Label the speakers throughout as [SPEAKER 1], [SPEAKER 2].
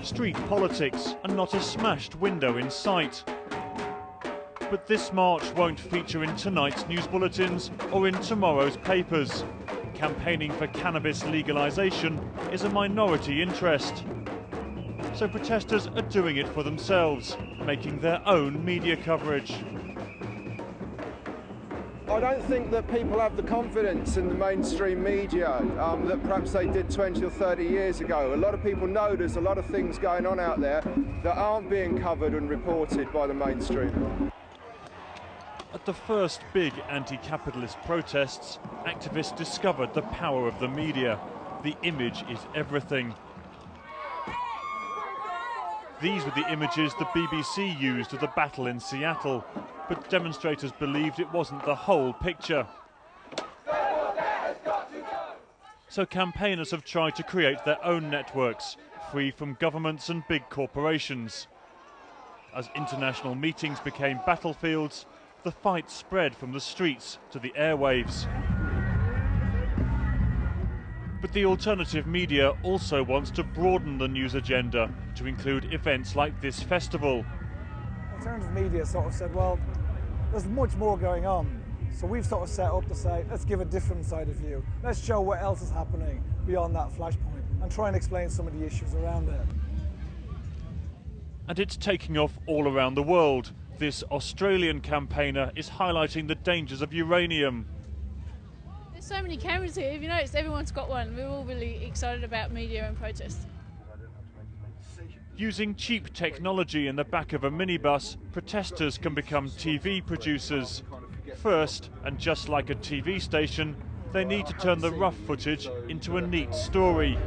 [SPEAKER 1] street politics and not a smashed window in sight. But this march won't feature in tonight's news bulletins or in tomorrow's papers. Campaigning for cannabis legalisation is a minority interest. So protesters are doing it for themselves, making their own media coverage.
[SPEAKER 2] I don't think that people have the confidence in the mainstream media that perhaps they did 20 or 30 years ago. A lot of people know there's a lot of things going on out there that aren't being covered and reported by the mainstream.
[SPEAKER 1] At the first big anti-capitalist protests, activists discovered the power of the media. The image is everything. These were the images the BBC used at the battle in Seattle, but demonstrators believed it wasn't the whole picture. So campaigners have tried to create their own networks, free from governments and big corporations. As international meetings became battlefields, the fight spread from the streets to the airwaves. But the alternative media also wants to broaden the news agenda to include events like this festival.
[SPEAKER 3] Alternative media sort of said, well, there's much more going on. So we've sort of set up to say, let's give a different side of view. Let's show what else is happening beyond that flashpoint and try and explain some of the issues around it.
[SPEAKER 1] And it's taking off all around the world. This Australian campaigner is highlighting the dangers of uranium.
[SPEAKER 4] There's so many cameras here. If you notice, everyone's got one. We're all really excited about media and protest.
[SPEAKER 1] Using cheap technology in the back of a minibus, protesters can become TV producers. First, and just like a TV station, they need to turn the rough footage into a neat story.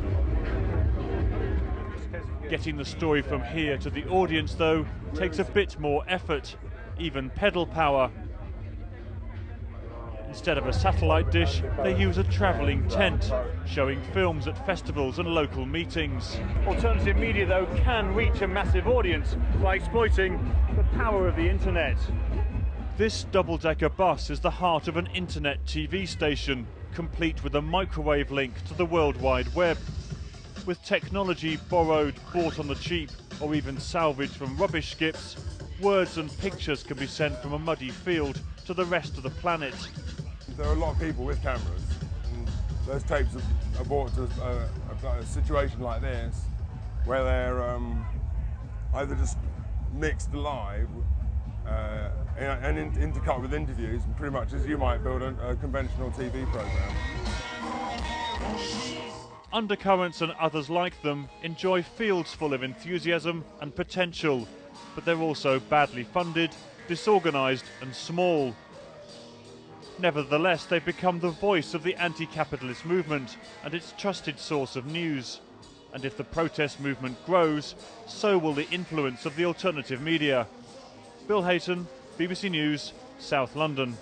[SPEAKER 1] Getting the story from here to the audience, though, takes a bit more effort, even pedal power. Instead of a satellite dish, they use a travelling tent, showing films at festivals and local meetings. Alternative media, though, can reach a massive audience by exploiting the power of the internet. This double-decker bus is the heart of an internet TV station, complete with a microwave link to the World Wide Web. With technology borrowed, bought on the cheap, or even salvaged from rubbish skips, words and pictures can be sent from a muddy field to the rest of the planet.
[SPEAKER 5] There are a lot of people with cameras, and those tapes are brought to a situation like this, where they're either just mixed live and intercut with interviews, and pretty much as you might build a conventional TV program.
[SPEAKER 1] Undercurrents and others like them enjoy fields full of enthusiasm and potential, but they're also badly funded, disorganised and small. Nevertheless, they've become the voice of the anti-capitalist movement and its trusted source of news. And if the protest movement grows, so will the influence of the alternative media. Bill Hayton, BBC News, South London.